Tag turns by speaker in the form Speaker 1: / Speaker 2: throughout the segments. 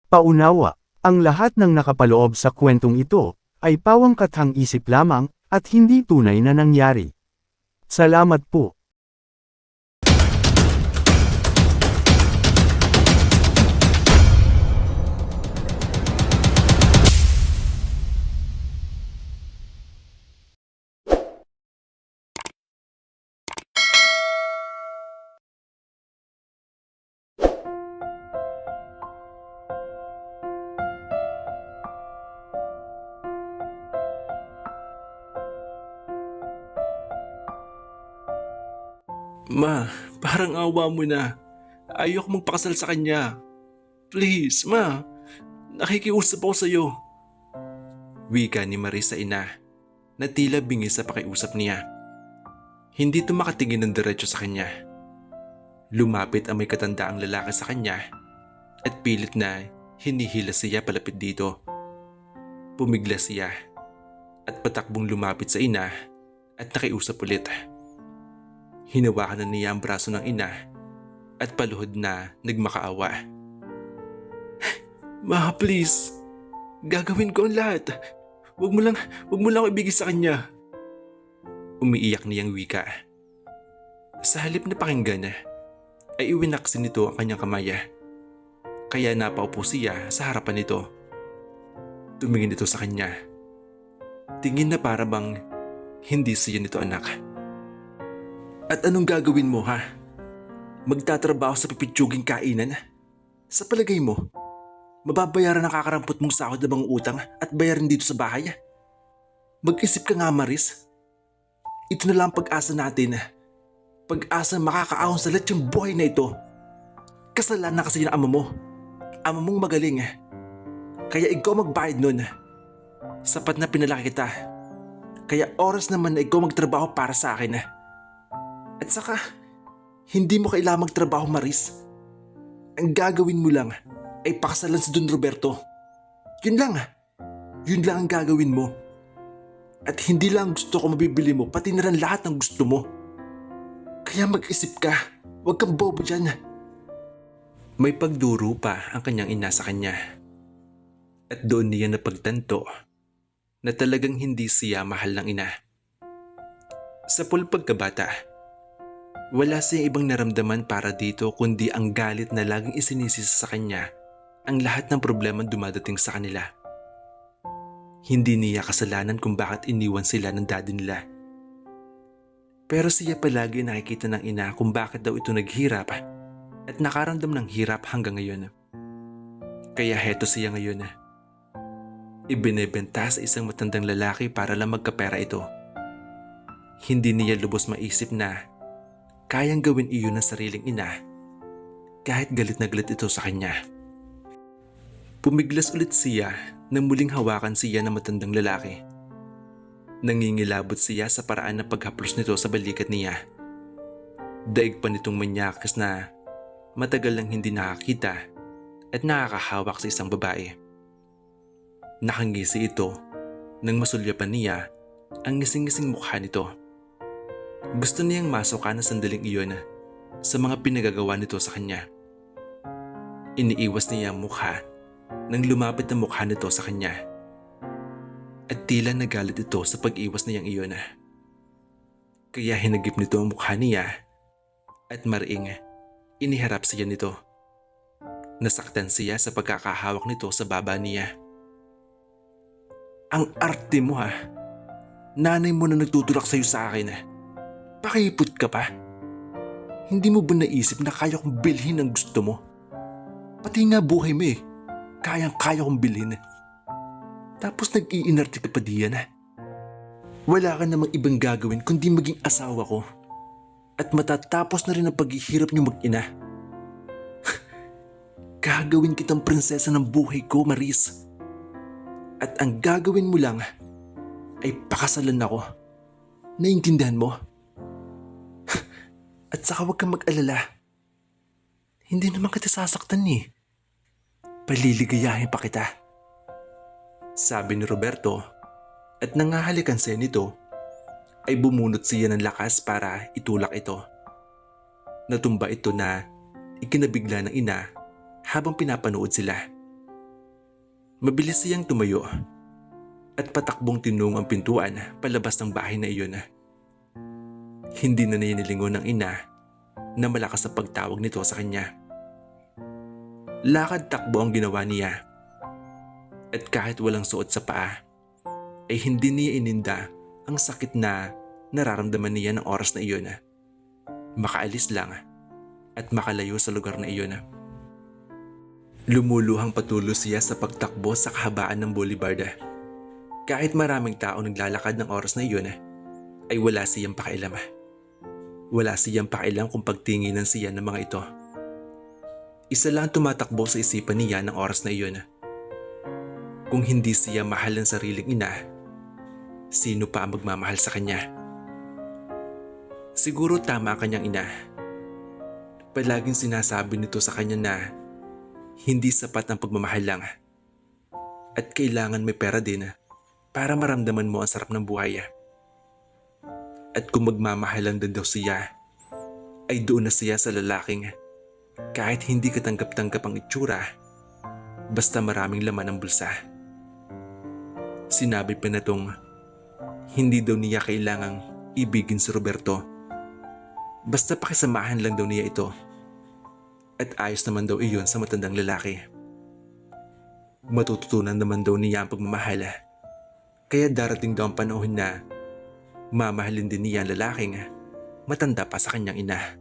Speaker 1: Paunawa, ang lahat ng nakapaloob sa kwentong ito, ay pawangkathang isip lamang, at hindi tunay na nangyari. Salamat po.
Speaker 2: Ma, parang awa mo na. Ayoko magpakasal sa kanya. Please, ma. Nakikiusap ako sa'yo. Wika ni Marie sa ina na tila bingi sa pakiusap niya. Hindi ito makatingin ng diretso sa kanya. Lumapit ang may katandaang lalaki sa kanya at pilit na hinihila siya palapit dito. Pumigla siya at patakbong lumapit sa ina at nakiusap ulit. Hinawakan na niya ang braso ng ina at paluhod na nagmakaawa. Ma, please. Gagawin ko ang lahat. Huwag mo lang ako ibigay sa kanya. Umiiyak niyang wika. Sa halip na pakinggan, ay iwinaksin nito ang kanyang kamay. Kaya napaupo siya sa harapan nito. Tumingin ito sa kanya. Tingin na para bang hindi siya nito anak. At anong gagawin mo, ha? Magtatrabaho sa pipitsuging kainan? Sa palagay mo, mababayaran ang kakarampot mong sahod na bang utang at bayarin dito sa bahay? Mag-isip ka nga, Maris. Ito na lang ang pag-asa natin. Pag-asa makakaahon sa lahat yung buhay na ito. Kasalanan kasi ng ama mo. Ama mong magaling. Kaya ikaw magbayad nun. Sapat na pinalaki kita. Kaya oras naman na ikaw magtrabaho para sa akin. At saka, hindi mo kailangang magtrabaho, Maris. Ang gagawin mo lang ay pakasalan si Don Roberto. Yun lang. Yun lang ang gagawin mo. At hindi lang gusto ko mabibili mo, pati na rin lahat ng gusto mo. Kaya mag-isip ka. Huwag kang bobo dyan. May pagduro pa ang kanyang ina sa kanya. At doon niya napagtanto na talagang hindi siya mahal ng ina. Sa pagkabata, wala siyang ibang naramdaman para dito kundi ang galit na laging isinisisa sa kanya ang lahat ng problema dumadating sa kanila. Hindi niya kasalanan kung bakit iniwan sila ng daddy nila. Pero siya palagi nakikita ng ina kung bakit daw ito naghirap at nakaramdam ng hirap hanggang ngayon. Kaya heto siya ngayon. Ibinebenta sa isang matandang lalaki para lang magkapera ito. Hindi niya lubos maisip na kayang gawin iyon ng sariling ina kahit galit na galit ito sa kanya. Pumiglas ulit siya nang muling hawakan siya ng matandang lalaki. Nangingilabot siya sa paraan ng paghaplos nito sa balikat niya. Daig pa nitong manyakas na matagal nang hindi nakakita at nakakahawak sa isang babae. Nakangisi ito nang masulyapan niya ang ngising-ngising mukha nito. Gusto niyang masukan ng sandaling iyon sa mga pinagagawa nito sa kanya. Iniiwas niya ang mukha nang lumapit ang mukha nito sa kanya. At tila nagalit ito sa pag-iwas niyang iyon. Kaya hinagip nito ang mukha niya at mariing iniharap siya nito. Nasaktan siya sa pagkakahawak nito sa baba niya. Ang arte mo, ha? Nanay mo na nagtutulak sa'yo sa akin. Pakipot ka pa. Hindi mo ba naisip na kaya kong bilhin ang gusto mo? Pati nga buhay mo kayang-kaya kong bilhin. Tapos nag-iinarte ka pa diyan. Wala ka namang ibang gagawin kundi maging asawa ko. At matatapos na rin ang paghihirap niyo mag-ina. Gagawin kitang prinsesa ng buhay ko, Maris. At ang gagawin mo lang ay pakasalan ako. Naiintindihan mo? At saka huwag kang mag-alala. Hindi naman kita sasaktan Paliligayahin pa kita. Sabi ni Roberto at nangahalikan siya nito ay bumunot siya ng lakas para itulak ito. Natumba ito na ikinabigla ng ina habang pinapanood sila. Mabilis siyang tumayo at patakbong tinung ang pintuan palabas ng bahay na iyon. Hindi na niya nilingon ng ina na malakas sa pagtawag nito sa kanya. Lakad takbo ang ginawa niya at kahit walang suot sa paa ay hindi niya ininda ang sakit na nararamdaman niya ng oras na iyon. Makaalis lang at makalayo sa lugar na iyon. Lumuluhang patuloy siya sa pagtakbo sa kahabaan ng boulevard. Kahit maraming tao naglalakad ng oras na iyon ay wala siyang pakialam. Wala siyang pakialam kung pagtinginan siya ng mga ito. Isa lang tumatakbo sa isipan niya ng oras na iyon. Kung hindi siya mahal ng sariling ina, sino pa ang magmamahal sa kanya? Siguro tama ang kanyang ina. Palaging sinasabi nito sa kanya na hindi sapat ang pagmamahal lang at kailangan may pera din para maramdaman mo ang sarap ng buhay. At kung magmamahalan din daw siya, ay doon na siya sa lalaking kahit hindi katanggap-tanggap ang itsura, basta maraming laman ang bulsa. Sinabi pa na tong hindi daw niya kailangang ibigin si Roberto. Basta pakisamahan lang daw niya ito. At ayos naman daw iyon sa matandang lalaki. Matututunan naman daw niya ang pagmamahal. Kaya darating daw ang panahon na mamahalin din niya ang lalaking matanda pa sa kanyang ina.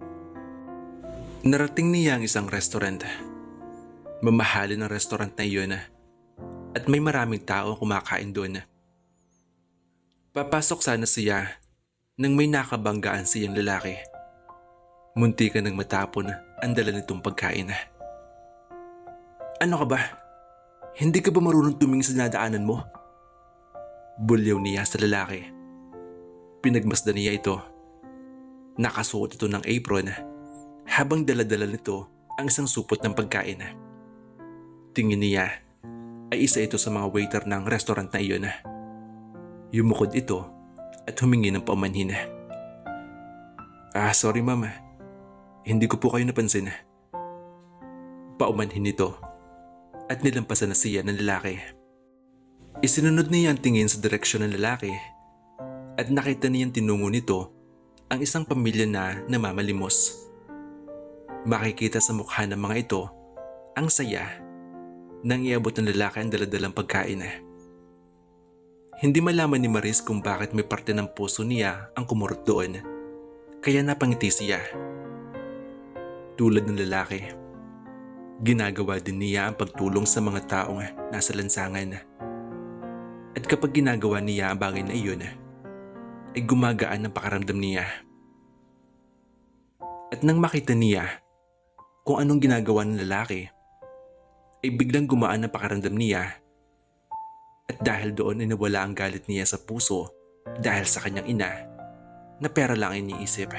Speaker 2: Narating niya ang isang restaurant. Mamahalin ang restaurant na iyon at may maraming tao kumakain doon. Papasok sana siya nang may nakabanggaan siyang lalaki. Munti ka nang matapon ang dala nitong pagkain. Ano ka ba? Hindi ka ba marunong tumingin sa nadaanan mo? Bulyaw niya sa lalaki. Pinagmasdan niya ito. Nakasuot ito ng apron habang daladala nito ang isang supot ng pagkain. Tingin niya ay isa ito sa mga waiter ng restaurant na iyon. Yumukod ito at humingi ng paumanhin. Sorry mama. Hindi ko po kayo napansin. Paumanhin nito at nilampasan na siya ng lalaki. Isinunod niya ang tingin sa direksyon ng lalaki at nakita niyang tinungo nito ang isang pamilya na namamalimos. Makikita sa mukha ng mga ito ang saya nang iabot ng lalaki ang daladalang pagkain. Hindi malaman ni Maris kung bakit may parte ng puso niya ang kumurot doon, kaya napangiti siya. Tulad ng lalaki, ginagawa din niya ang pagtulong sa mga taong nasa lansangan. At kapag ginagawa niya ang bagay na iyon, ay gumagaan ang pakaramdam niya. At nang makita niya kung anong ginagawa ng lalaki, ay biglang gumaan ang pakaramdam niya. At dahil doon ay nawala ang galit niya sa puso dahil sa kanyang ina na pera lang iniisip.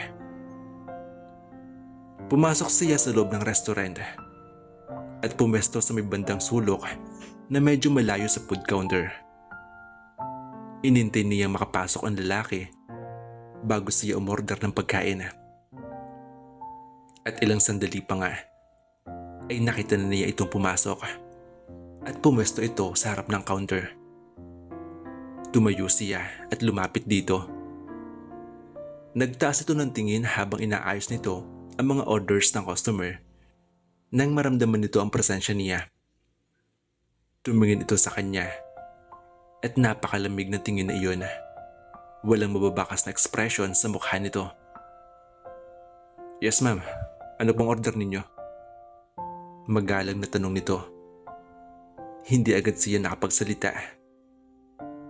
Speaker 2: Pumasok siya sa loob ng restaurant at pumesto sa may bandang sulok na medyo malayo sa food counter. Inintay niya makapasok ang lalaki bago siya umorder ng pagkain. At ilang sandali pa nga ay nakita na niya itong pumasok at pumesto ito sa harap ng counter. Tumayo siya at lumapit dito. Nagtaas ito ng tingin habang inaayos nito ang mga orders ng customer nang maramdaman nito ang presensya niya. Tumingin ito sa kanya at napakalamig na tingin na iyon. Walang mababakas na ekspresyon sa mukha nito. Yes ma'am, ano pong order ninyo? Magalang na tanong nito. Hindi agad siya nakapagsalita.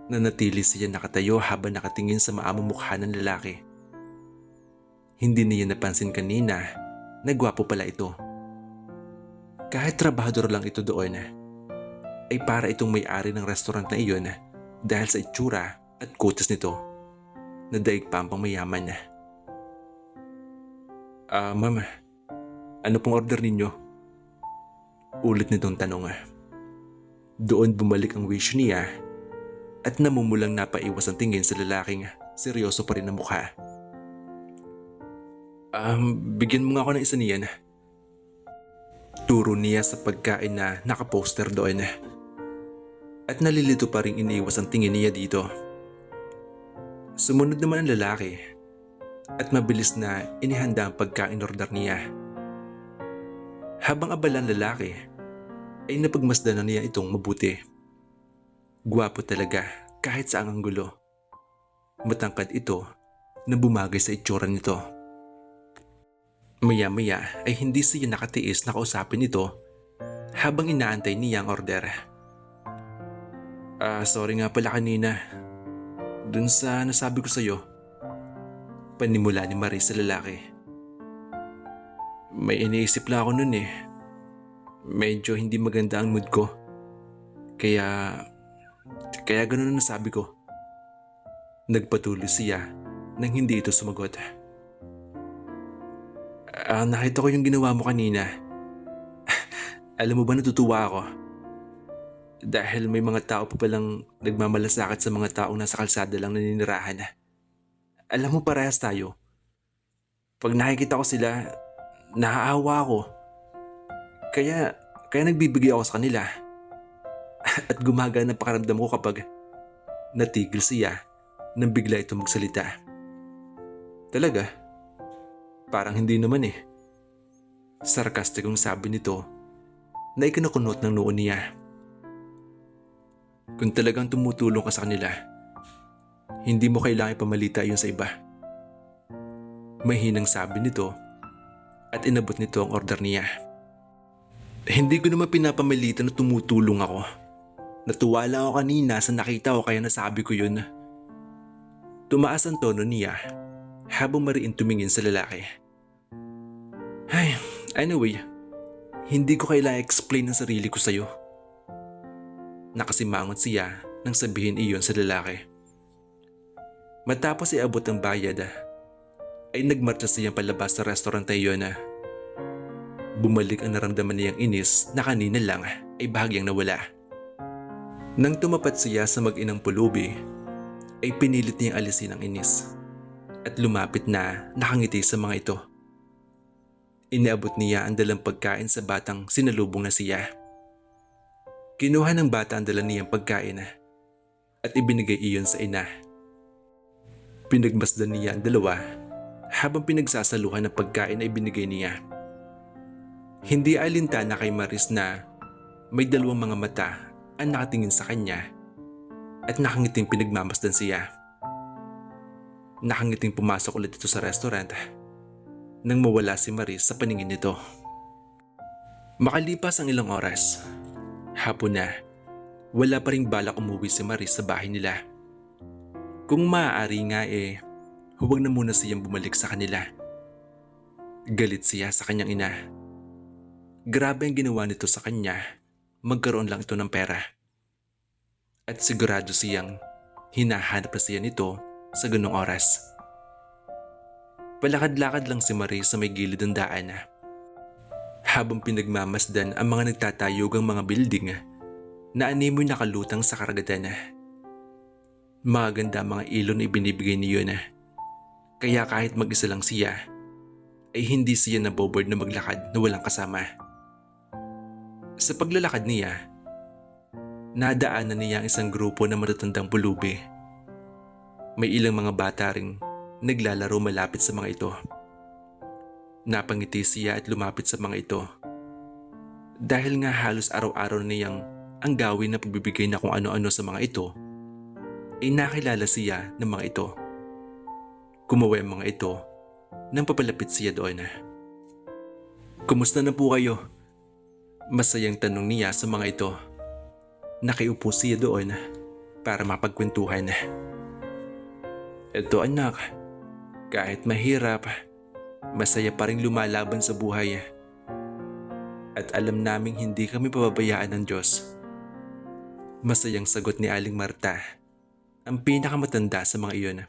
Speaker 2: Nanatili siya nakatayo habang nakatingin sa maamong mukha ng lalaki. Hindi niya napansin kanina na gwapo pala ito. Kahit trabahador lang ito doon, ay para itong may-ari ng restaurant na iyon dahil sa itsura at kutis nito na daig pa ang pangmayaman. Ma'am, ano pong order ninyo? Ulit nitong tanong. Doon bumalik ang wish niya at namumulang napaiwas ang tingin sa lalaking seryoso pa rin ang mukha. Bigyan mo nga ako ng isa niyan. Turo niya sa pagkain na nakaposter doon. at nalilito pa rin iniwas ang tingin niya dito. Sumunod naman ang lalaki at mabilis na inihanda ang pagkain-order niya. Habang abala ang lalaki, ay napagmasdan na niya itong mabuti. Gwapo talaga kahit sa anggulo. Matangkad ito na bumagay sa itsura nito. Maya-maya ay hindi siya nakatiis na kausapin ito habang inaantay niya ang order. Sorry nga pala kanina. Dun sa nasabi ko sa'yo. Panimula ni Marie sa lalaki. May iniisip lang ako nun eh. Medyo hindi maganda ang mood ko. Kaya ganun ang nasabi ko. Nagpatuloy siya nang hindi ito sumagot. Nakita ko yung ginawa mo kanina. Alam mo ba natutuwa ako? Dahil may mga tao pa palang nagmamalasakit sa mga taong nasa kalsada lang naninirahan. Alam mo parehas tayo. Pag nakikita ko sila, naaawa ako. Kaya nagbibigay ako sa kanila. At gumagana ang pakiramdam ko kapag natigil siya nang bigla ito magsalita. Talaga? Parang hindi naman eh. Sarkastikong sabi nito na ikinakunot ng noo niya. Kung talagang tumutulong ka sa kanila, hindi mo kailangan ipamalita iyon sa iba. Mahinang sabi nito at inabot nito ang order niya. Hindi ko naman pinapamalita na tumutulong ako. Natuwa lang ako kanina sa nakita ko kaya nasabi ko yun. Tumaas ang tono niya habang mariin tumingin sa lalaki. Anyway, hindi ko kailangan explain ang sarili ko sa'yo. Nakasimangot siya nang sabihin iyon sa lalaki. Matapos iabot ang bayad, ay nagmarcha siya palabas sa restaurant na iyon. Bumalik ang naramdaman niyang inis na kanina lang ay bahagyang nawala. Nang tumapat siya sa mag-inang pulubi, ay pinilit niyang alisin ang inis at lumapit na nakangiti sa mga ito. Iniabot niya ang dalang pagkain sa batang sinalubong na siya. Kinuha ng bata ang dala niyang pagkain at ibinigay iyon sa ina. Pinagmasdan niya ang dalawa habang pinagsasaluhan ng pagkain na ibinigay niya. Hindi alintana kay Maris na may dalawang mga mata ang nakatingin sa kanya at nakangiting pinagmamasdan siya. Nakangiting pumasok ulit ito sa restaurant nang mawala si Maris sa paningin nito. Makalipas ang ilang oras, hapon na, wala pa ring balak umuwi si Maris sa bahay nila. Kung maaari nga huwag na muna siyang bumalik sa kanila. Galit siya sa kanyang ina. Grabe ang ginawa nito sa kanya, magkaroon lang ito ng pera. At sigurado siyang hinahanap na siya nito sa ganung oras. Palakad-lakad lang si Marie sa may gilid ng daan. Habang pinagmamasdan ang mga nagtatayugang mga building na animoy nakalutang sa karagatan. Maganda mga ilon na ibinibigay niyon. Kaya kahit mag-isa lang siya, ay hindi siya naboboard na maglakad na walang kasama. Sa paglalakad niya, nadaanan niya ang isang grupo ng matatandang pulubi. May ilang mga bata ring naglalaro malapit sa mga ito. Napangiti siya at lumapit sa mga ito. Dahil nga halos araw-araw niyang ang gawin na pagbibigay na kung ano-ano sa mga ito, ay nakilala siya ng mga ito. Kumaway ang mga ito nang papalapit siya doon. Kumusta na po kayo? Masayang tanong niya sa mga ito. Nakiupo siya doon para mapagkwentuhan. Ito anak, kahit mahirap, masaya pa rin lumalaban sa buhay. At alam naming hindi kami pababayaan ng Diyos. Masayang sagot ni Aling Marta, ang pinakamatanda sa mga iyon.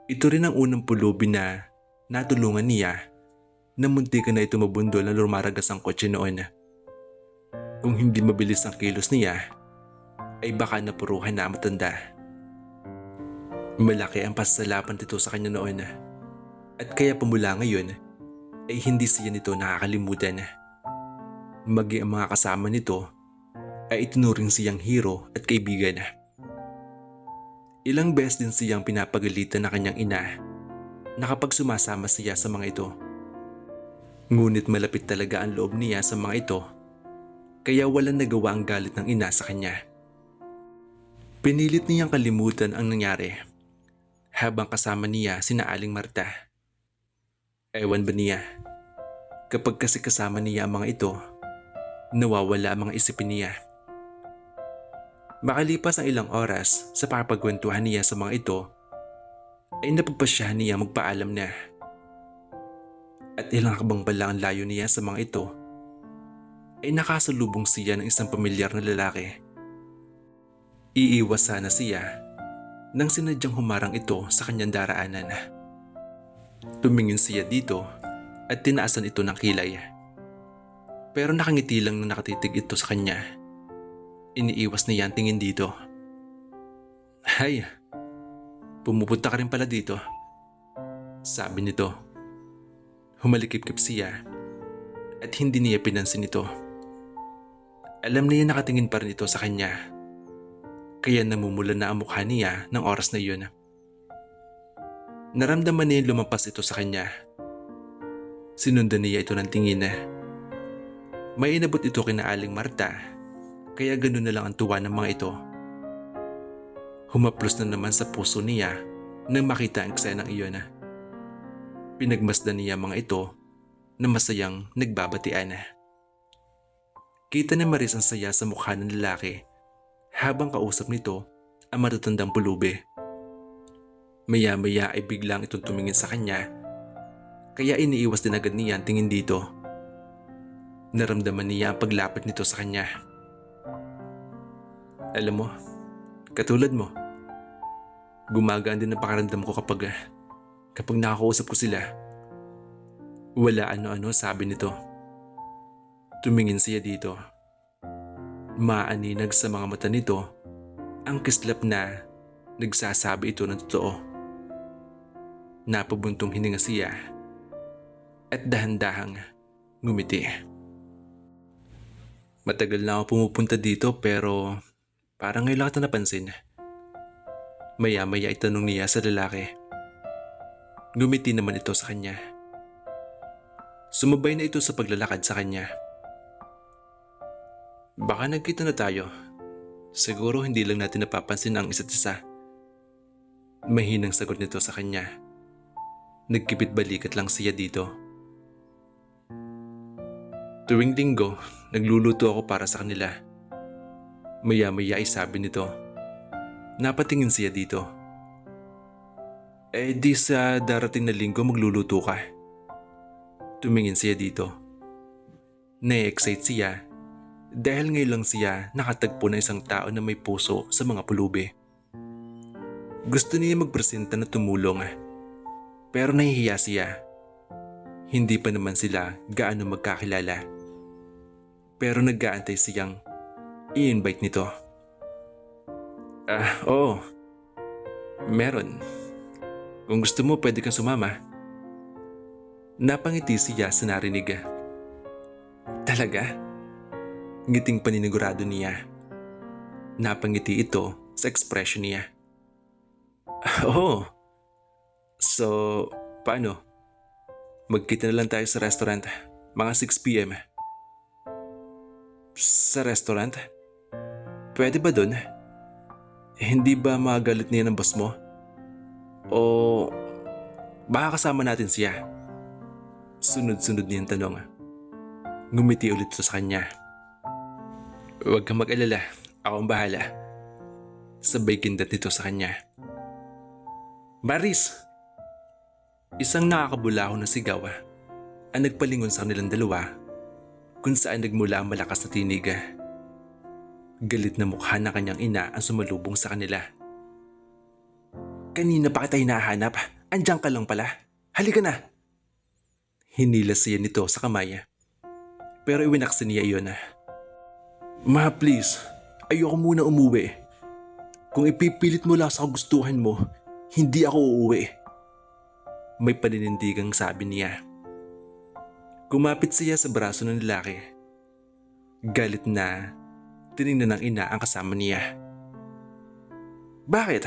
Speaker 2: Ito rin ang unang pulubi na natulungan niya na muntikan na ito mabundol na lumaragas ang kotse noon. Kung hindi mabilis ang kilos niya, ay baka napuruhan na ang matanda. Malaki ang pasasalamat nito sa kanya noon at kaya pamula ngayon ay hindi siya nito nakakalimutan. Maging ang mga kasama nito ay itinuring siyang hero at kaibigan. Ilang beses din siyang pinapagalitan ng kanyang ina na kapag sumasama siya sa mga ito. Ngunit malapit talaga ang loob niya sa mga ito, kaya walang nagawa ang galit ng ina sa kanya. Pinilit niyang kalimutan ang nangyari habang kasama niya sina Aling Marta. Ewan ba niya, kapag kasi kasama niya ang mga ito, nawawala ang mga isipin niya. Makalipas ang ilang oras sa pakapagkwentuhan niya sa mga ito, ay napagpasyahan niya magpaalam na. At ilang hakbang pa lang ang layo niya sa mga ito, ay nakasalubong siya ng isang pamilyar na lalaki. Iiwas sana siya nang sinadyang humarang ito sa kanyang daraanan. Tumingin siya dito at tinaasan ito ng kilay. Pero nakangiti lang na nakatitig ito sa kanya. Iniiwas niya ang tingin dito. "Hay, pumupunta ka rin pala dito," sabi nito. Humalikip-kip siya at hindi niya pinansin ito. Alam niya nakatingin pa rin ito sa kanya. Kaya namumula na ang mukha niya ng oras na iyon. Naramdaman niya lumampas ito sa kanya. Sinundan niya ito ng tingin. May inabot ito kina Aling Marta, kaya ganun na lang ang tuwa ng mga ito. Humaplos na naman sa puso niya nang makita ang eksenang iyon. Pinagmasdan niya mga ito na masayang nagbabatian. Kita na maris ang saya sa mukha ng lalaki habang kausap nito ang matatandang pulubi. Maya-maya ay biglang itong tumingin sa kanya, kaya iniiwas din agad niya ang tingin dito. Naramdaman niya ang paglapit nito sa kanya. Alam mo, katulad mo, gumagaan din ang pakaramdam ko kapag nakakausap ko sila. Wala ano-ano, sabi nito. Tumingin siya dito. Maaninag sa mga mata nito ang kislap na nagsasabi ito ng totoo. Napabuntong hininga siya at dahan-dahang ngumiti. Matagal na ako pumupunta dito pero parang ngayon lang ito napansin. Maya-maya itanong niya sa lalaki. Ngumiti naman ito sa kanya. Sumabay na ito sa paglalakad sa kanya. Baka nagkita na tayo. Siguro hindi lang natin napapansin ang isa't isa. Mahinang sagot nito sa kanya. Nagkipit balikat lang siya dito. Tuwing linggo, nagluluto ako para sa kanila. Maya-maya ay sabi nito. Napatingin siya dito. Di sa darating na linggo magluluto ka. Tumingin siya dito. Na-excite siya dahil ngayon lang siya nakatagpo ng isang tao na may puso sa mga pulubi. Gusto niya magpresenta na tumulong pero nahihiya siya. Hindi pa naman sila gaano magkakilala. Pero nag-aantay siyang i-invite nito. Oo. Meron. Kung gusto mo pwede kang sumama. Napangiti siya sa narinig. Talaga? Ngiting paninigurado niya. Napangiti ito sa ekspresyon niya. Oo. So, paano? Magkita na lang tayo sa restaurant, mga 6 p.m. Sa restaurant? Pwede ba dun? Hindi ba magalit niya ng boss mo? O baka kasama natin siya? Sunod-sunod niyang tanong. Ngumiti ulit ito sa kanya. Huwag kang mag-alala, ako ang bahala. Sabay kindat nito sa kanya. Maris! Isang nakakabulaho na sigaw ang nagpalingon sa kanilang dalawa kung saan nagmula ang malakas na tinig. Galit na mukha ng kanyang ina ang sumalubong sa kanila. Kanina pa kita hinahanap, andiyan ka lang pala. Halika na! Hinilas siya nito sa kamay. Pero iwinaksin niya iyon. Ma, please, ayoko muna umuwi. Kung ipipilit mo lang sa kagustuhan mo, hindi ako uuwi. May paninindigang sabi niya. Kumapit siya sa braso ng lalaki. Galit na Tiningnan ng ina ang kasama niya. Bakit?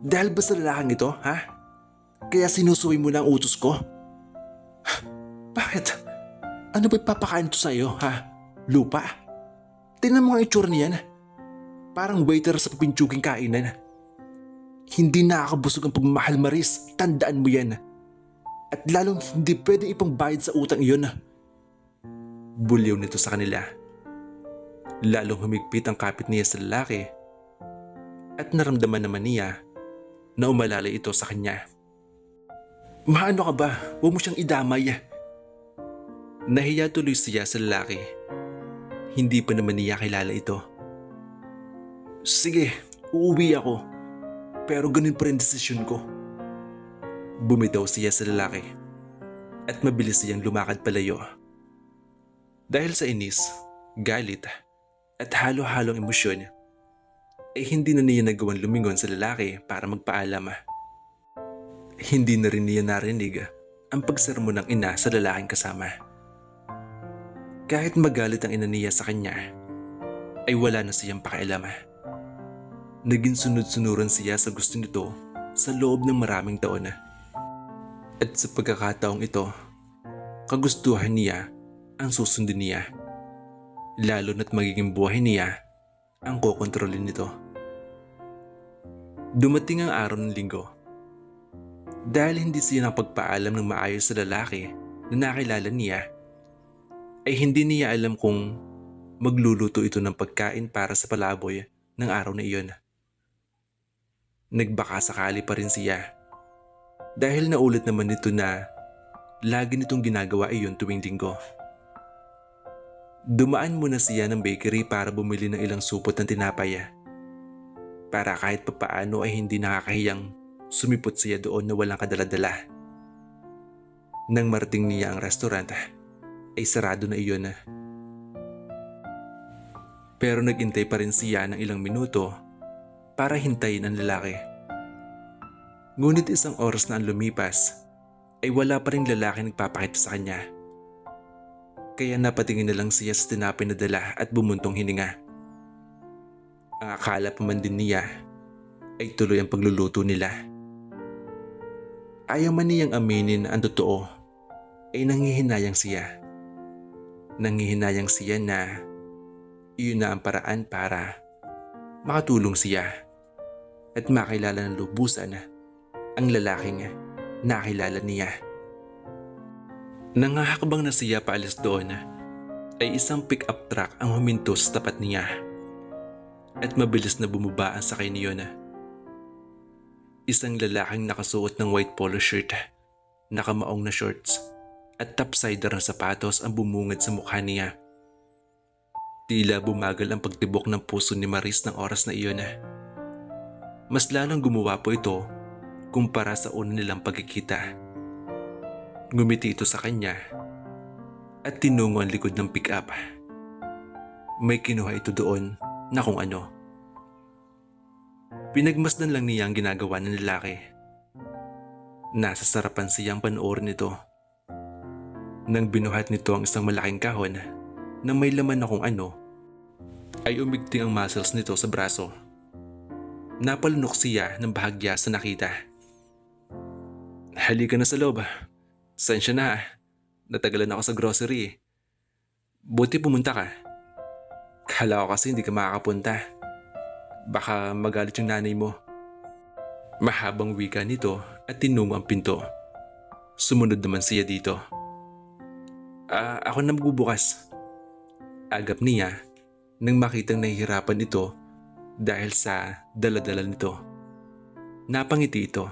Speaker 2: Dahil ba sa lalaking ito, ha? Kaya sinusuwi mo na ang utos ko? Bakit? Ano ba ipapakain ito sa'yo, ha? Lupa? Tingnan mo ang itsura niyan. Parang waiter sa papintsuging kainan. Hindi nakakabusog ang pagmamahal, Maris. Tandaan mo yan. At lalong hindi pwedeng ipangbayad sa utang iyon. Bulyaw nito sa kanila. Lalong humigpit ang kapit niya sa lalaki. At naramdaman naman niya na umalalay ito sa kanya. Maano ka ba? Huwag mo siyang idamay. Nahiya tuloy siya sa lalaki. Hindi pa naman niya kilala ito. Sige, uuwi ako. Pero ganun pa rin desisyon ko. Bumitaw siya sa lalaki. At mabilis siyang lumakad palayo. Dahil sa inis, galit, at halo-halong emosyon, ay hindi na niya nagawang lumingon sa lalaki para magpaalam. Hindi na rin niya narinig ang pagsermon ng ina sa lalaking kasama. Kahit magalit ang ina niya sa kanya, ay wala na siyang pakialam. Naging sunod-sunuran siya sa gusto nito sa loob ng maraming taon. At sa pagkakataong ito, kagustuhan niya ang susundin niya. Lalo na't magiging buhay niya ang kokontrolin nito. Dumating ang araw ng linggo. Dahil hindi siya nakapagpaalam ng maayos sa lalaki na nakilala niya, ay hindi niya alam kung magluluto ito ng pagkain para sa palaboy ng araw na iyon. Nagbaka sakali pa rin siya dahil naulit naman nito na lagi nitong ginagawa iyon tuwing linggo. Dumaan muna siya ng bakery para bumili ng ilang supot ng tinapay para kahit papaano ay hindi nakakahiyang sumipot siya doon na walang kadaladala. Nang marating niya ang restaurant ay sarado na iyon. Pero nagintay pa rin siya ng ilang minuto para hintayin ang lalaki. Ngunit isang oras na ang lumipas ay wala pa rin lalaki nagpapakita sa kanya. Kaya napatingin na lang siya sa tinapay na dala at bumuntong hininga. Ang akala pa man din niya ay tuloy ang pagluluto nila. Ayaw man niyang aminin ang totoo ay nanghihinayang siya. Nanghihinayang siya na iyon na ang paraan para makatulong siya at makilala ng lubusan ang lalaking nakilala niya. Nangahakbang na siya paalis doon ay isang pick-up truck ang huminto sa tapat niya at mabilis na bumaba ang sakay niyon. Isang lalaking nakasuot ng white polo shirt, nakamaong na shorts at topsider na sapatos ang bumungad sa mukha niya. Tila bumagal ang pagtibok ng puso ni Maris ng oras na iyon. Mas lalong gumawa po ito kumpara sa una nilang pagkikita. Ngumiti ito sa kanya at tinungo ang likod ng pick-up. May kinuha ito doon na kung ano. Pinagmasdan lang niya ang ginagawa ng lalaki. Nasa sarapan siyang panoorin nito. Nang binuhat nito ang isang malaking kahon na may laman na kung ano, ay umigting ang muscles nito sa braso. Napalunok siya ng bahagya sa nakita. Halika na sa loob. Sensya na, natagalan ako sa grocery. Buti pumunta ka. Kala ko kasi hindi ka makakapunta. Baka magalit yung nanay mo. Mahabang wika nito at tinungo ang pinto. Sumunod naman siya dito. Ako na magbubukas. Agap niya nang makitang nahihirapan ito dahil sa daladala nito. Napangiti ito.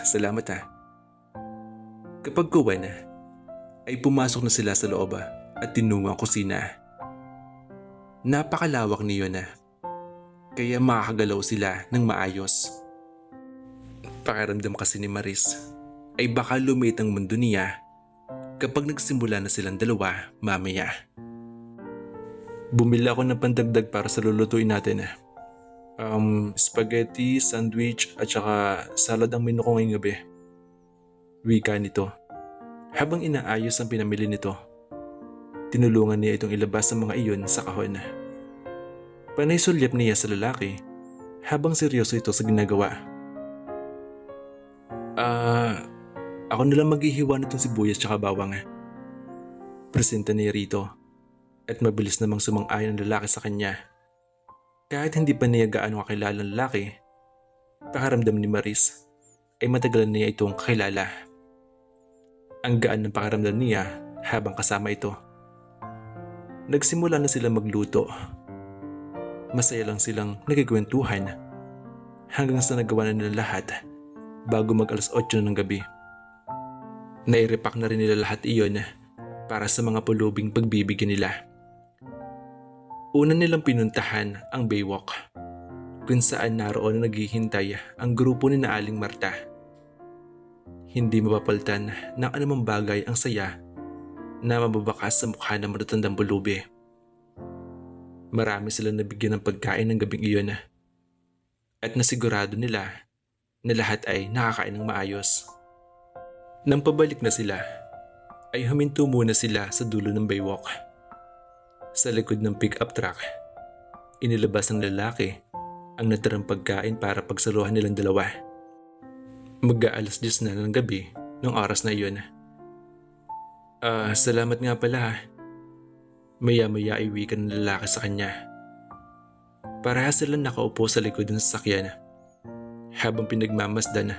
Speaker 2: Salamat ha. Kapag kuwan ay pumasok na sila sa loob at tinungo ang kusina. Napakalawak niyo na kaya makakagalaw sila ng maayos. Pakiramdam kasi ni Maris ay baka lumiit ang mundo niya kapag nagsimula na silang dalawa mamaya. Bumili ako ng pandagdag para sa lulutuin natin. Spaghetti, sandwich at saka salad ang menu ko ngayong gabi. Wika nito habang inaayos ang pinamili nito. Tinulungan niya itong ilabas ang mga iyon sa kahon. Panay sulyap niya sa lalaki habang seryoso ito sa ginagawa. Ako nalang maghihiwa nitong sibuyas tsaka bawang. Presenta niya rito at mabilis namang sumang-ayon ang lalaki sa kanya. Kahit hindi pa niya gaano kakilala ang lalaki, pakaramdam ni Maris ay matagal niya itong kakilala. Ang gaan ng pakaramdam niya habang kasama ito. Nagsimula na sila magluto. Masaya lang silang nagkikwentuhan hanggang sa nagawa na nila lahat bago mag alas 8 na ng gabi. Nairepack na rin nila lahat iyon para sa mga pulubing pagbibigyan nila. Una nilang pinuntahan ang Baywalk, kung saan naroon na naghihintay ang grupo ni na Aling Marta. Hindi mapapalitan ng anumang bagay ang saya na mababakas sa mukha ng matatandang pulubi. Marami silang nabigyan ng pagkain ng gabing iyon at nasigurado nila na lahat ay nakakain ng maayos. Nang pabalik na sila, ay huminto muna sila sa dulo ng Baywalk. Sa likod ng pick-up truck, inilabas ng lalaki ang natirang pagkain para pagsaluhan nilang dalawa. Mag-aalas 10 na ng gabi ng oras na iyon. Salamat nga pala ha. Maya-maya ay wika ng lalaki sa kanya. Parehas silang nakaupo sa likod ng sasakyan habang pinagmamasdan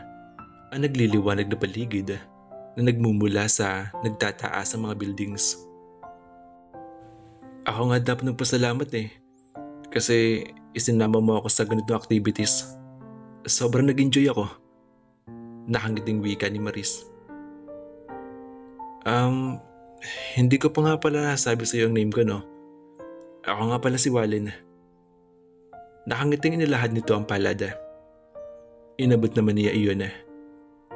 Speaker 2: ang nagliliwanag na paligid na nagmumula sa nagtataas ang mga buildings. Ako nga dapat nagpasalamat kasi isinama mo ako sa ganitong activities. Sobrang nag-enjoy ako. Nakangiting wika ni Maris. Hindi ko pa nga pala nasabi sa iyo ang name ko, no? Ako nga pala si Wallen. Nakangiting inilahad nito ang palada. Inabot naman niya iyon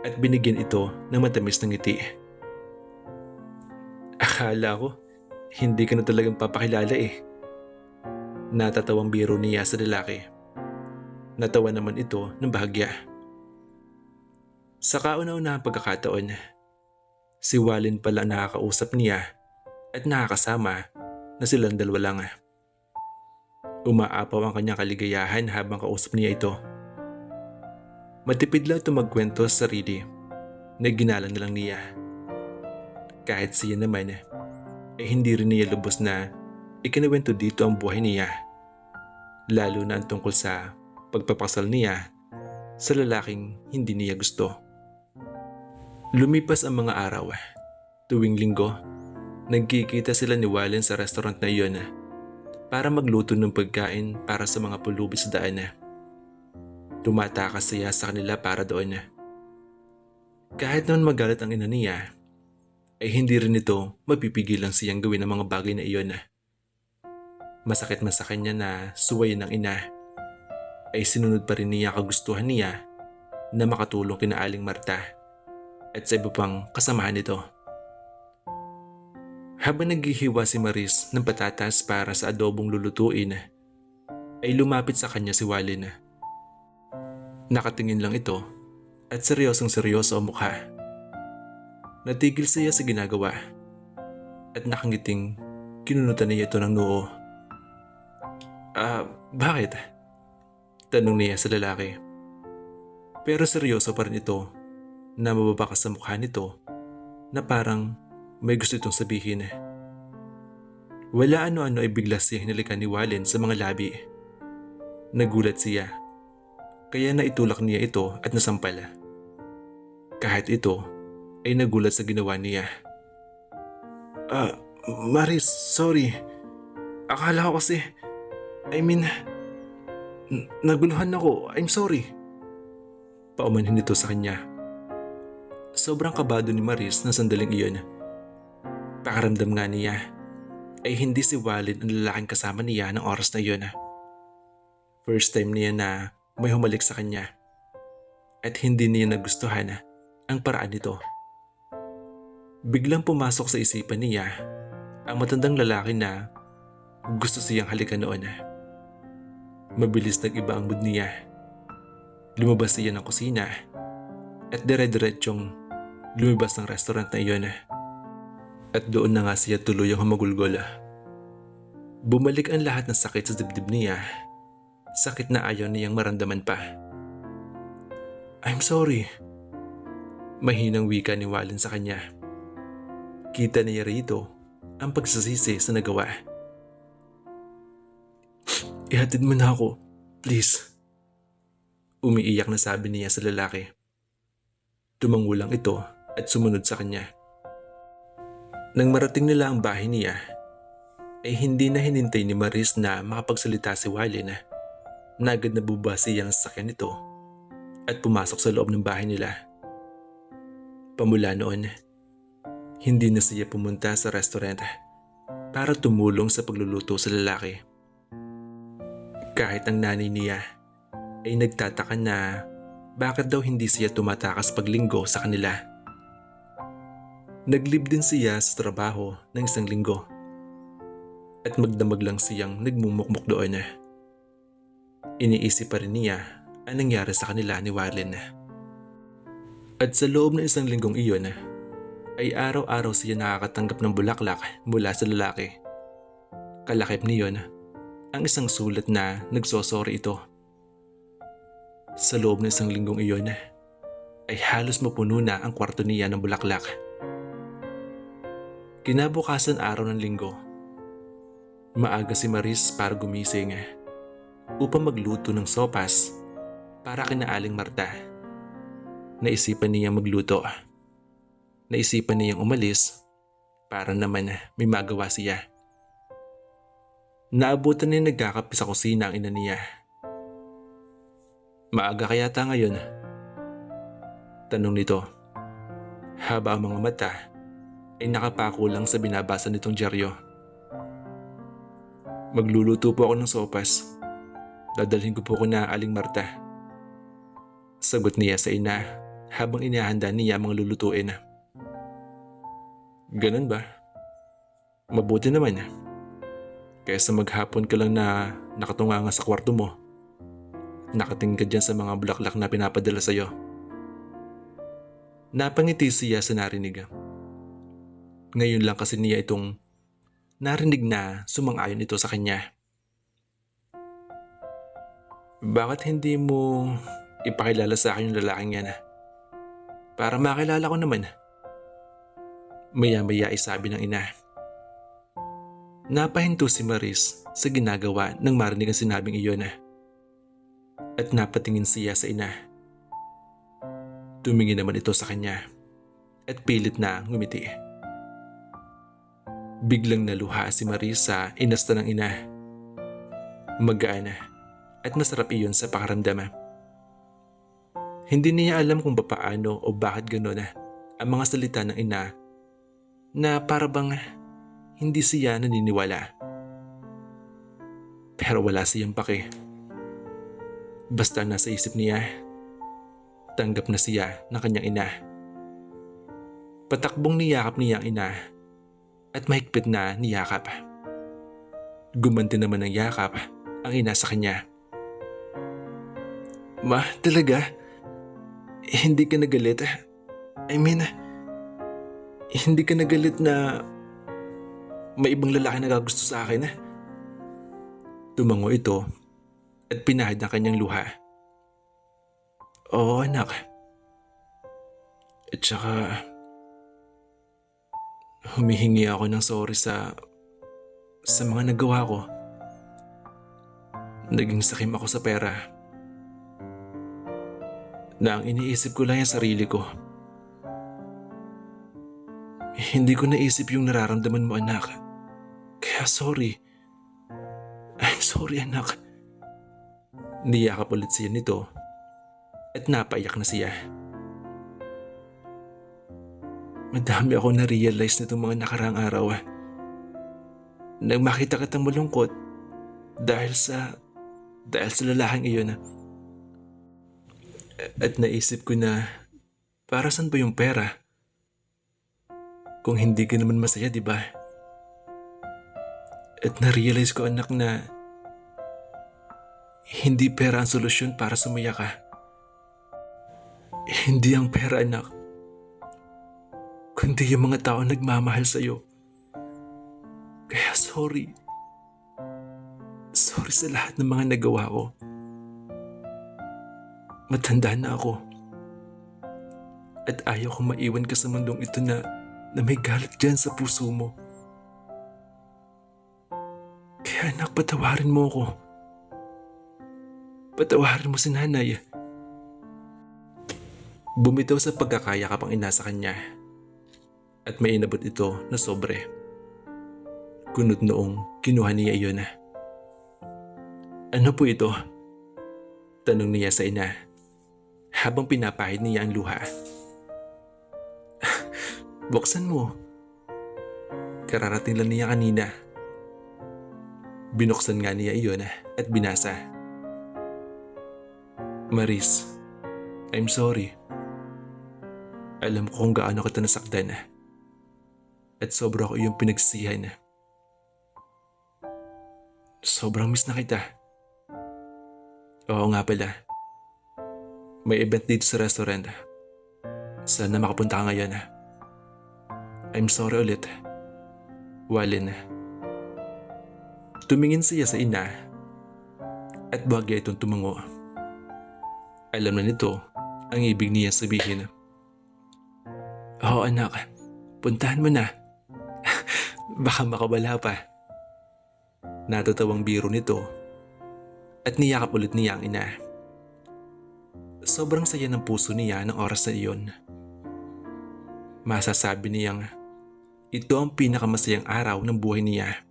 Speaker 2: at binigyan ito ng matamis na ngiti. Akala ko, hindi ka na talagang papakilala Natatawang biro niya sa lalaki. Natawa naman ito ng bahagya. Sa kauna-unahang pagkakataon, si Wallen pala nakakausap niya at nakakasama na silang dalawa lang. Umaapaw ang kanyang kaligayahan habang kausap niya ito. Matipid lang ito magkwento sa sarili na ginalang na lang niya. Kahit siya naman ay hindi rin niya lubos na ikinuwento dito ang buhay niya, lalo na ang tungkol sa pagpapakasal niya sa lalaking hindi niya gusto. Lumipas ang mga araw. Tuwing linggo, nagkikita sila ni Wallen sa restaurant na iyon para magluto ng pagkain para sa mga pulubi sa daan. Tumatakas siya sa kanila para doon. Kahit naman magalit ang ina niya, ay hindi rin ito mapipigilang siyang gawin ang mga bagay na iyon. Masakit man sa kanya na suwayin ng ina, ay sinunod pa rin niya kagustuhan niya na makatulong kina Aling Marta at sa iba pang kasamahan nito. Habang naghihiwa si Maris ng patatas para sa adobong lulutuin, ay lumapit sa kanya si Wallen. Nakatingin lang ito at seryosong seryoso ang mukha. Natigil siya sa ginagawa at nakangiting kinunutan niya ito ng noo. Bakit? Tanong niya sa lalaki. Pero seryoso pa rin ito na mababakas sa mukha nito na parang may gusto itong sabihin. Wala ano-ano ay bigla siya hinalikan ni Wallen sa mga labi. Nagulat siya, kaya naitulak niya ito at nasampal. Kahit ito ay nagulat sa ginawa niya. Maris, sorry. Akala ko kasi, naguluhan ako. I'm sorry. Paumanhin nito sa kanya. Sobrang kabado ni Maris na sandaling iyon. Pakaramdam nga niya ay hindi si Wallen ang lalaking kasama niya ng oras na iyon. First time niya na may humalik sa kanya at hindi niya nagustuhan ang paraan nito. Biglang pumasok sa isipan niya ang matandang lalaki na gusto siyang halikan noon. Mabilis nag-iba ang mood niya. Lumabas siya ng kusina at dire-diretsyong lumabas ng restaurant na iyon. At doon na nga siya tuluyang humagulgol. Bumalik ang lahat ng sakit sa dibdib niya. Sakit na ayaw niyang maramdaman pa. I'm sorry. Mahinang wika ni Wallen sa kanya. Kita niya rito ang pagsasisi sa nagawa. Ihatid mo na ako, please. Umiiyak na sabi niya sa lalaki. Tumangulang ito at sumunod sa kanya. Nang marating nila ang bahay niya, ay hindi na hinintay ni Maris na makapagsalita si Wallen na agad na bubasi ang sasakyan nito at pumasok sa loob ng bahay nila. Pamula noon, hindi na siya pumunta sa restaurant para tumulong sa pagluluto sa lalaki. Kahit ang nanay niya ay nagtataka na bakit daw hindi siya tumatakas paglinggo sa kanila. Naglib din siya sa trabaho ng 1 linggo at magdamag lang siyang nagmumukmuk doon. Iniisip pa rin niya ang nangyari sa kanila ni Wallen. At sa loob ng 1 linggong iyon ay araw-araw siya nakakatanggap ng bulaklak mula sa lalaki. Kalakip niyon ang isang sulat na nagsosorry ito. Sa loob ng 1 linggong iyon ay halos mapuno na ang kwarto niya ng bulaklak. Kinabukasan araw ng linggo, maaga si Maris para gumising upang magluto ng sopas para kina Aling Marta. Naisipan niyang magluto. Naisipan niyang umalis para naman may magawa siya. Naabutan niya nagkakape sa kusina ang ina niya. Maaga kaya ta ngayon? Tanong nito. Haba ang mga mata ay nakapako lang sa binabasa nitong dyaryo. Magluluto po ako ng sopas. Dadalhin ko po na Aling Marta. Sagot niya sa ina habang inihanda niya mga lulutuin. Ganun ba? Mabuti naman. Kaysa maghapon ka lang na nakatunganga sa kwarto mo. Nakatingin ka dyan sa mga bulaklak na pinapadala sa'yo. Napangiti siya sa narinig. Ngayon lang kasi niya itong narinig na sumang-ayon ito sa kanya. Bakit hindi mo ipakilala sa akin yung lalaking yan? Para makilala ko naman. Maya-maya ay sabi ng ina. Napahinto si Maris sa ginagawa nang marinig ang sinabing iyon. At napatingin siya sa ina. Tumingin naman ito sa kanya at pilit na ngumiti. Biglang naluha si Maris sa inasta ng ina. Magaan at masarap iyon sa pakaramdam. Hindi niya alam kung paano o bakit gano'n ang mga salita ng ina na parabang hindi siya naniniwala. Pero wala siyang pake. Basta nasa isip niya, tanggap na siya ng kanyang ina. Patakbong niyakap niya ang ina at mahigpit na niyakap. Gumanti naman ng yakap ang ina sa kanya. Ma, talaga? Hindi ka nagalit? Hindi ka nagalit na may ibang lalaki na gusto sa akin? Tumango ito at pinahid ang kanyang luha. Oo, anak. At saka humihingi ako ng sorry sa mga nagawa ko. Naging sakim ako sa pera. Na ang iniisip ko lang yung sarili ko. Hindi ko naisip yung nararamdaman mo, anak. Kaya sorry. I'm sorry, anak. Niyakap ulit siya nito at napaiyak na siya. Madami ako na-realize nitong mga nakaraang araw. Nang makita kitang malungkot dahil sa lalaking iyon. At naisip ko na para saan ba yung pera? Kung hindi ka naman masaya, di ba? At na-realize ko, anak, na hindi pera ang solusyon para sumaya ka. Hindi ang pera, anak. kundi yung mga tao nagmamahal sa'yo. Kaya sorry. Sorry sa lahat ng mga nagawa ko. Matanda na ako. At ayaw kong maiwan ka sa mundong ito na may galit dyan sa puso mo. Kaya anak, patawarin mo ko. Patawarin mo si nanay. Bumitaw sa pagkakayakap ang ina sa kanya. At may inabot ito na sobre. Kunot noong kinuha niya iyon. Ano po ito? Tanong niya sa ina habang pinapahid niya ang luha. Buksan mo. Kararating lang niya kanina. Binuksan nga niya iyon at binasa. Maris, I'm sorry. Alam ko kung gaano kita nasaktan at sobra ko iyong pinagsisihan. Sobrang miss na kita. Oo nga pala. May event dito sa restaurant. Sana makapunta ka ngayon. I'm sorry ulit. Walin. Tumingin siya sa ina at bahagya itong tumango. Alam na nito ang ibig niya sabihin. Oo anak, puntahan mo na. Baka makawala pa. Natatawang biro nito at niyakap ulit niya ang ina. Sobrang saya ng puso niya ng oras na iyon. Masasabi niyang ito ang pinakamasayang araw ng buhay niya.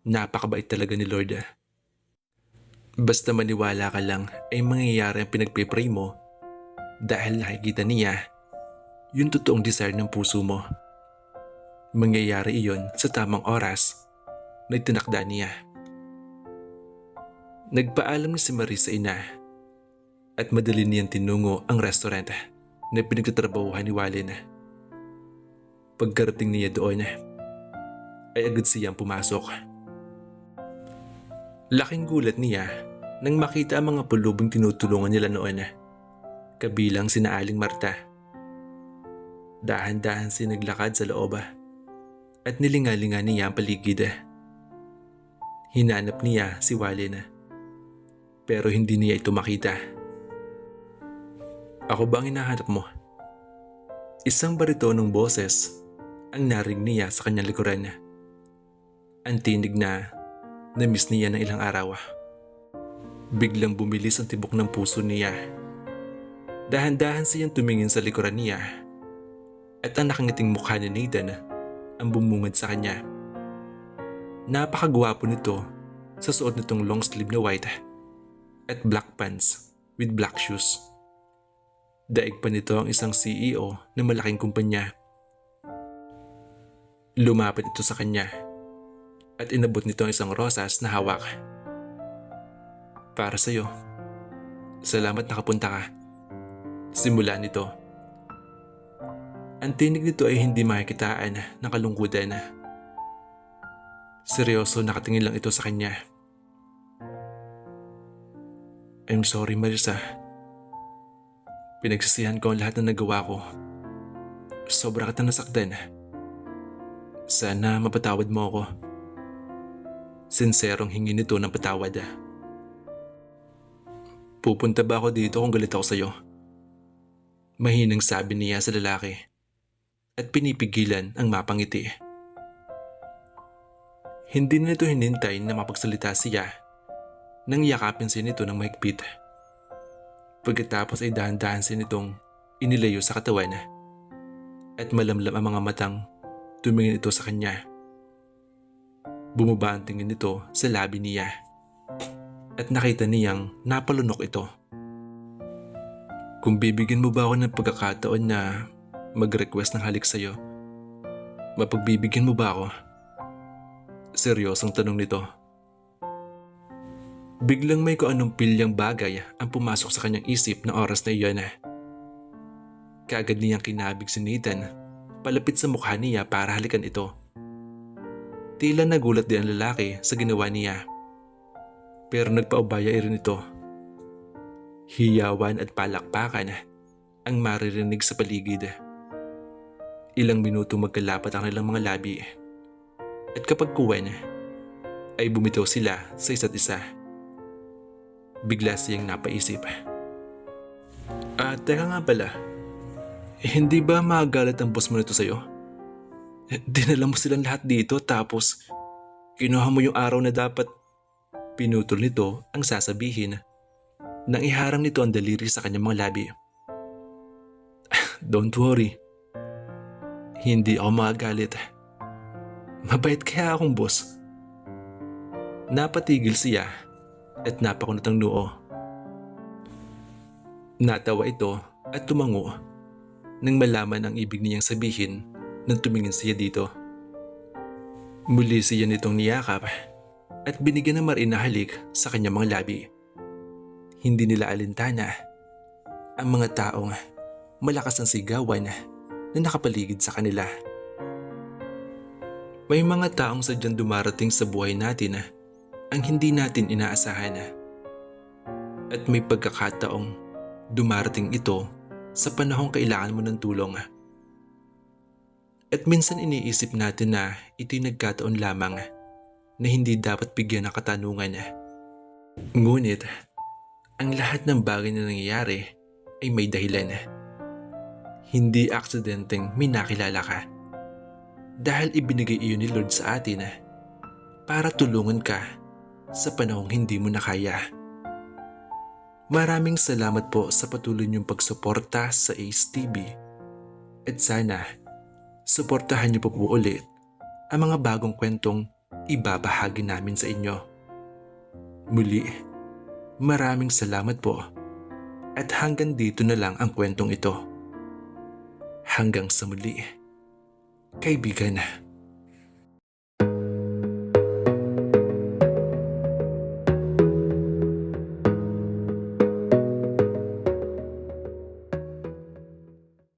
Speaker 2: Napakabait talaga ni Lord. Basta maniwala ka lang ay mangyayari ang pinagpipray mo dahil nakikita niya yung totoong desire ng puso mo. Mangyayari iyon sa tamang oras na itinakda niya. Nagpaalam ni si Marie sa ina at madali niyang tinungo ang restaurant na pinagtatrabahuhan ni Walin. Pagkarating niya doon ay agad siyang pumasok. Laking gulat niya nang makita ang mga pulubing tinutulungan nila noon, kabilang sina Aling Marta. Dahan-dahan si naglakad sa loob at nilingalinga niya ang paligid. Hinanap niya si Walin pero hindi niya ito makita. Ako ba ang hinahanap mo? Isang baritonong boses ang narinig niya sa kanyang likuran. Ang tinig na na-miss niya ng ilang araw. Biglang bumilis ang tibok ng puso niya. Dahan-dahan siyang tumingin sa likuran niya at ang nakangiting mukha ni Nathan ang bumungad sa kanya. Napakagwapo nito sa suot nitong long sleeve na white at black pants with black shoes. Daig pa nito ang isang CEO ng malaking kumpanya. Lumapit ito sa kanya at inabot nito ang isang rosas na hawak. Para sa'yo. Salamat nakapunta ka. Simula nito. Ang tinig nito ay hindi makikitaan ng kalungkutan. Seryoso nakatingin lang ito sa kanya. I'm sorry Marisa. Pinagsisihan ko ang lahat na nagawa ko. Sobra kita nasaktan. Sana mapatawad mo ako. Sinserong hingi nito ng patawad. Pupunta ba ako dito kung galit ako sa'yo? Mahinang sabi niya sa lalaki at pinipigilan ang mapangiti. Hindi na nito hinintay na mapagsalita siya nang yakapin siya nito ng mahigpit. Pagkatapos ay dahan-dahan siya nitong inilayo sa katawan at malamlam ang mga matang tumingin ito sa kanya. Bumaba ang tingin nito sa labi niya at nakita niyang napalunok ito. Kung bibigyan mo ba ako ng pagkakataon na mag-request ng halik sa'yo, mapagbibigyan mo ba ako? Seryosong tanong nito. Biglang may kung anong pilyang bagay ang pumasok sa kanyang isip na oras na iyon. Kaagad niyang kinabig si Nathan palapit sa mukha niya para halikan ito. Tila nagulat din ang lalaki sa ginawa niya. Pero nagpaubaya rin ito. Hiyawan at palakpakan ang maririnig sa paligid. Ilang minuto magkalapat ang kanilang mga labi. At kapag kuwan, ay bumitaw sila sa isa't isa. Bigla siyang napaisip. Teka nga pala. Hindi ba magalit ang boss mo nito sa'yo? Dinala mo silang lahat dito tapos kinuha mo yung araw na dapat. Pinutol nito ang sasabihin nang iharang nito ang daliri sa kanyang mga labi. Don't worry. Hindi ako magagalit. Mabait kaya akong boss. Napatigil siya at napakunot ang noo. Natawa ito at tumango nang malaman ang ibig niyang sabihin nang tumingin siya dito. Muli siya nitong niyakap at binigyan ng marin na halik sa kanyang mga labi. Hindi nila alintana ang mga taong malakas ang sigawan na nakapaligid sa kanila. May mga taong sadyang dumarating sa buhay natin ang hindi natin inaasahan. At may pagkakataong dumarating ito sa panahong kailangan mo ng tulong. At minsan iniisip natin na ito'y nagkataon lamang na hindi dapat bigyan ng katanungan. Ngunit, ang lahat ng bagay na nangyayari ay may dahilan. Hindi aksidenteng may nakilala ka. Dahil ibinigay iyon ni Lord sa atin para tulungan ka sa panahong hindi mo na kaya. Maraming salamat po sa patuloy niyong pagsuporta sa Ace TV. At sana, suportahan niyo po ulit ang mga bagong kwentong ibabahagi namin sa inyo. Muli, maraming salamat po. At hanggang dito na lang ang kwentong ito. Hanggang sa muli, kaibigan.